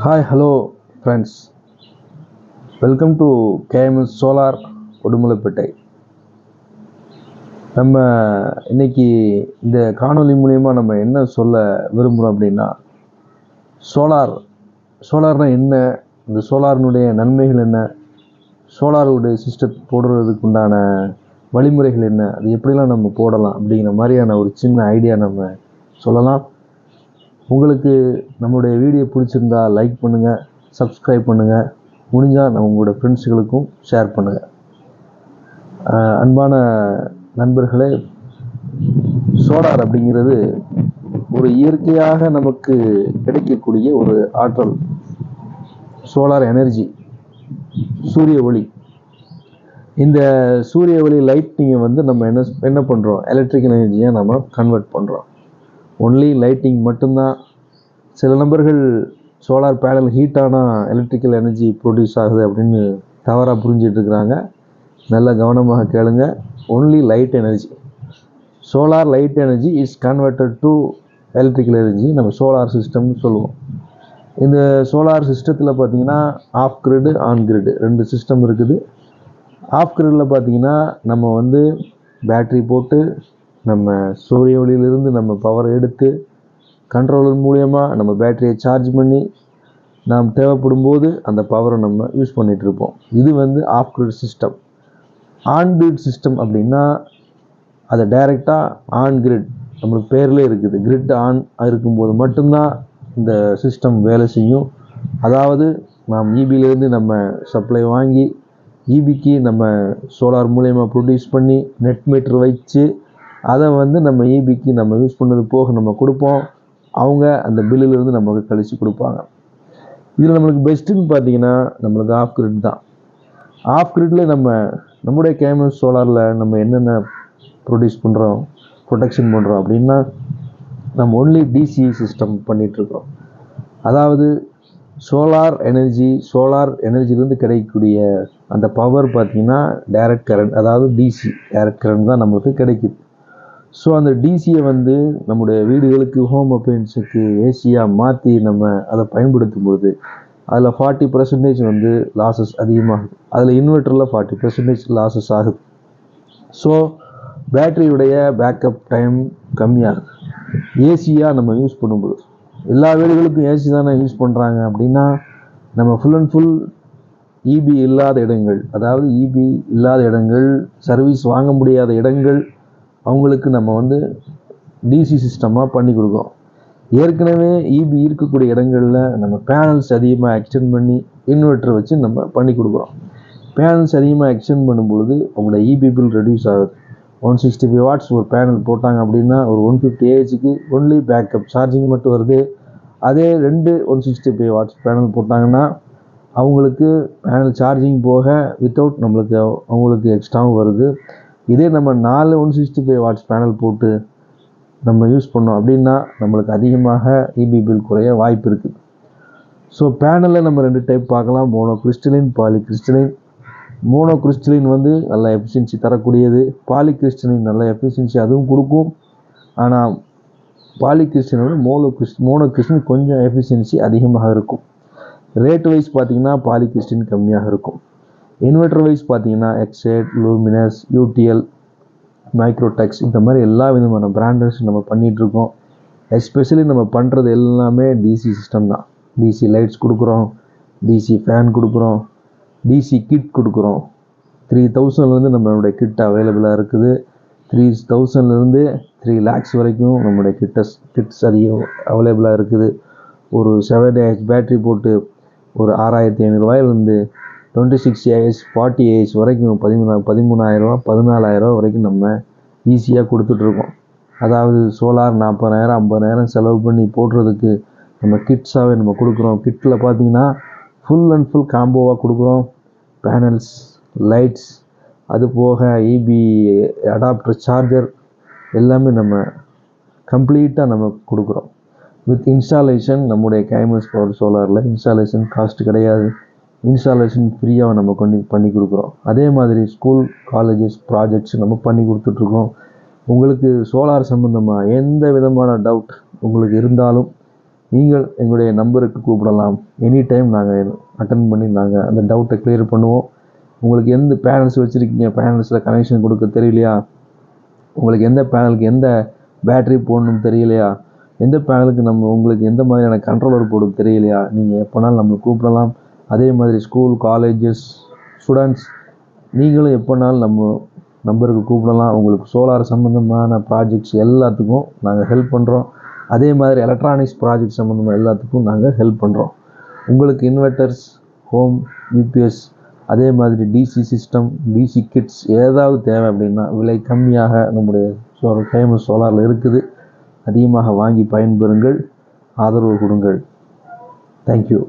Hi hello friends, welcome to KMS solar Udumalaipettai. நம்ம இன்னைக்கு இந்த காணொளி மூலயமா நம்ம என்ன சொல்ல விரும்புகிறோம் அப்படின்னா, சோலார்னால் என்ன, இந்த சோலாரினுடைய நன்மைகள் என்ன, சோலாருடைய சிஸ்டத்தை போடுறதுக்கு உண்டான வழிமுறைகள் என்ன, அது எப்படிலாம் நம்ம போடலாம் அப்படிங்கிற மாதிரியான ஒரு சின்ன ஐடியா நம்ம சொல்லலாம். உங்களுக்கு நம்மளுடைய வீடியோ பிடிச்சிருந்தா லைக் பண்ணுங்கள், சப்ஸ்கிரைப் பண்ணுங்கள், முடிஞ்சால் உங்களோட ஃப்ரெண்ட்ஸுகளுக்கும் ஷேர் பண்ணுங்கள். அன்பான நண்பர்களே, சோலார் அப்படிங்கிறது ஒரு இயற்கையாக நமக்கு கிடைக்கக்கூடிய ஒரு ஆற்றல். சோலார் எனர்ஜி, சூரிய ஒளி. இந்த சூரிய ஒளி லைட்டிங்கை நம்ம என்ன பண்ணுறோம், எலக்ட்ரிக்கல் எனர்ஜியாக நம்ம கன்வெர்ட் பண்ணுறோம். ஒன்லி லைட்டிங் மட்டும்தான். சில நபர்கள் சோலார் பேனல் ஹீட் ஆனால் எலக்ட்ரிக்கல் எனர்ஜி ப்ரொடியூஸ் ஆகுது அப்படின்னு தவறாக புரிஞ்சிட்டு இருக்கிறாங்க. நல்ல கவனமாக கேளுங்க. Only light energy, solar light energy is converted to electrical energy. நம்ம சோலார் சிஸ்டம்னு சொல்லுவோம். இந்த சோலார் சிஸ்டத்தில் பார்த்தீங்கன்னா ஆஃப் கிரிடு, ஆன் கிரிடு ரெண்டு சிஸ்டம் இருக்குது. ஆஃப் கிரிடில் பார்த்தீங்கன்னா நம்ம பேட்ரி போட்டு நம்ம சூரிய ஒளியிலிருந்து நம்ம பவர் எடுத்து கண்ட்ரோலர் மூலயமா நம்ம பேட்டரியை சார்ஜ் பண்ணி நாம் தேவைப்படும் போது அந்த பவரை நம்ம யூஸ் பண்ணிகிட்ருப்போம். இது of grid system. On grid system அப்படின்னா அதை டைரெக்டாக ஆன் கிரிட், நம்மளுக்கு பேர்லேயே இருக்குது. கிரிட் ஆன் இருக்கும்போது மட்டும்தான் இந்த சிஸ்டம் வேலை செய்யும். அதாவது நாம் ஈபியிலேருந்து நம்ம சப்ளை வாங்கி ஈபிக்கு நம்ம சோலார் மூலயமா ப்ரொடியூஸ் பண்ணி நெட் மீட்டர் வச்சு அதை நம்ம ஈபிக்கு நம்ம யூஸ் பண்ணது போக நம்ம கொடுப்போம். அவங்க அந்த பில்லிலிருந்து நமக்கு கழித்து கொடுப்பாங்க. இதில் நம்மளுக்கு பெஸ்ட்டுன்னு பார்த்தீங்கன்னா நம்மளுக்கு ஆஃப் கிரிட் தான். ஆஃப் கிரிட்டில் நம்முடைய கேஎம்எஸ் சோலாரில் நம்ம என்னென்ன ப்ரொடியூஸ் பண்ணுறோம், ப்ரொடெக்ஷன் பண்ணுறோம் அப்படின்னா, நம்ம ஒன்லி டிசி சிஸ்டம் பண்ணிகிட்ருக்கோம். அதாவது சோலார் எனர்ஜிலேருந்து கிடைக்கக்கூடிய அந்த பவர் பார்த்திங்கன்னா டைரக்ட் கரண்ட், அதாவது டிசி டைரக்ட் கரண்ட் தான் நம்மளுக்கு கிடைக்குது. ஸோ அந்த டிசியை நம்முடைய வீடுகளுக்கு, ஹோம் அப்ளையன்ஸுக்கு ஏசியாக மாற்றி நம்ம அதை பயன்படுத்தும் போது அதில் 40% லாஸஸ் அதிகமாகுது. அதில் இன்வெர்ட்டரில் 40% லாஸஸ் ஆகுது. ஸோ பேட்டரியுடைய பேக்கப் டைம் கம்மியாகுது. ஏசியாக நம்ம யூஸ் பண்ணும்போது, எல்லா வீடுகளுக்கும் ஏசி தானே யூஸ் பண்ணுறாங்க அப்படின்னா, நம்ம ஃபுல் அண்ட் ஃபுல் இபி இல்லாத இடங்கள், அதாவது இபி இல்லாத இடங்கள், சர்வீஸ் வாங்க முடியாத இடங்கள், அவங்களுக்கு நம்ம டிசி சிஸ்டமாக பண்ணி கொடுக்குறோம். ஏற்கனவே இபி இருக்கக்கூடிய இடங்களில் நம்ம பேனல்ஸ் அதிகமாக எக்ஸ்டெண்ட் பண்ணி இன்வெர்ட்டர் வச்சு நம்ம பண்ணி கொடுக்குறோம். பேனல்ஸ் அதிகமாக எக்ஸ்டெண்ட் பண்ணும்பொழுது அவங்களோட இபி பில் ரெடியூஸ் ஆகுது. 165 வாட்ஸ் ஒரு பேனல் போட்டாங்க அப்படின்னா ஒரு 150 ஏஹெச்சுக்கு ஒன்லி பேக்கப் சார்ஜிங் மட்டும் வருது. அதே 165 வாட்ஸ் பேனல் போட்டாங்கன்னா அவங்களுக்கு பேனல் சார்ஜிங் போக வித்தவுட் அவங்களுக்கு எக்ஸ்ட்ராவும் வருது. இதே நம்ம 4 165 வாட்ஸ் பேனல் போட்டு நம்ம யூஸ் பண்ணோம் அப்படின்னா நம்மளுக்கு அதிகமாக இபி பில் குறைய வாய்ப்பு இருக்குது. ஸோ பேனலில் நம்ம 2 டைப் பார்க்கலாம், mono crystalline, poly crystalline. Mono crystalline நல்ல எஃபிஷியன்சி தரக்கூடியது. பாலி கிறிஸ்டலின் நல்ல எஃபிஷியன்சி அதுவும் கொடுக்கும். ஆனால் பாலி கிறிஸ்டலின் மோனோ கிறிஸ்டலின் கொஞ்சம் எஃபிஷியன்சி அதிகமாக இருக்கும். ரேட் வைஸ் பார்த்திங்கன்னா பாலி கிறிஸ்டலின் கம்மியாக இருக்கும். இன்வெர்டர் வைஸ் பார்த்தீங்கன்னா எக்ஸைட், லூமினஸ், யூடிஎல், மைக்ரோடெக்ஸ், இந்த மாதிரி எல்லா விதமான பிராண்டர்ஸ் நம்ம பண்ணிகிட்ருக்கோம். எஸ்பெஷலி நம்ம பண்ணுறது எல்லாமே டிசி சிஸ்டம் தான். டிசி லைட்ஸ் கொடுக்குறோம், டிசி ஃபேன் கொடுக்குறோம், டிசி கிட் கொடுக்குறோம். 3000 நம்மளுடைய கிட் அவைலபிளாக இருக்குது. 3000 3 lakhs வரைக்கும் நம்மளுடைய கிட்ஸ் அதிகம் அவைலபிளாக இருக்குது. ஒரு 7 AH பேட்ரி போட்டு ஒரு 6500 26 AH 40 AH வரைக்கும் 13,000 14,000 வரைக்கும் நம்ம ஈஸியாக கொடுத்துட்ருக்கோம். அதாவது சோலார் 40,000 50,000 செலவு பண்ணி போடுறதுக்கு நம்ம கிட்ஸாகவே நம்ம கொடுக்குறோம். கிட்டில் பார்த்தீங்கன்னா ஃபுல் அண்ட் ஃபுல் காம்போவாக கொடுக்குறோம். பேனல்ஸ், லைட்ஸ், அது போக இபி அடாப்டர், சார்ஜர் எல்லாமே நம்ம கம்ப்ளீட்டாக நம்ம கொடுக்குறோம். வித் இன்ஸ்டாலேஷன் நம்முடைய கேஎம்எஸ் பவர் சோலாரில் இன்ஸ்டாலேஷன் காஸ்ட் கிடையாது. இன்ஸ்டாலேஷன் ஃப்ரீயாக நம்ம பண்ணி கொடுக்குறோம். அதே மாதிரி ஸ்கூல், காலேஜஸ், ப்ராஜெக்ட்ஸ் நம்ம பண்ணி கொடுத்துட்ருக்கோம். உங்களுக்கு சோலார் சம்மந்தமாக எந்த விதமான டவுட் உங்களுக்கு இருந்தாலும் நீங்கள் எங்களுடைய நம்பருக்கு கூப்பிடலாம். எனி டைம் நாங்கள் அட்டன் பண்ணி நாங்கள் அந்த டவுட்டை கிளியர் பண்ணுவோம். உங்களுக்கு எந்த பேனல்ஸ் வச்சுருக்கீங்க, பேனல்ஸில் கனெக்ஷன் கொடுக்க தெரியலையா, உங்களுக்கு எந்த பேனலுக்கு எந்த பேட்டரி போடணும்னு தெரியலையா, எந்த பேனலுக்கு உங்களுக்கு எந்த மாதிரியான கண்ட்ரோலர் போட தெரியலையா, நீங்கள் எப்போனாலும் நம்மளை கூப்பிடலாம். அதே மாதிரி ஸ்கூல், காலேஜஸ், ஸ்டூடெண்ட்ஸ் நீங்களும் எப்போனாலும் நம்ம நம்பருக்கு கூப்பிடலாம். உங்களுக்கு சோலார் சம்மந்தமான ப்ராஜெக்ட்ஸ் எல்லாத்துக்கும் நாங்கள் ஹெல்ப் பண்ணுறோம். அதே மாதிரி எலக்ட்ரானிக்ஸ் ப்ராஜெக்ட் சம்மந்தமாக எல்லாத்துக்கும் நாங்கள் ஹெல்ப் பண்ணுறோம். உங்களுக்கு இன்வெர்ட்டர்ஸ், ஹோம் யூபிஎஸ், அதே மாதிரி டிசி சிஸ்டம், டிசி கிட்ஸ் ஏதாவது தேவை அப்படின்னா விலை கம்மியாக நம்முடைய ஃபேமஸ் சோலாரில் இருக்குது. அதிகமாக வாங்கி பயன்பெறுங்கள், ஆதரவு கொடுங்கள். தேங்க்யூ.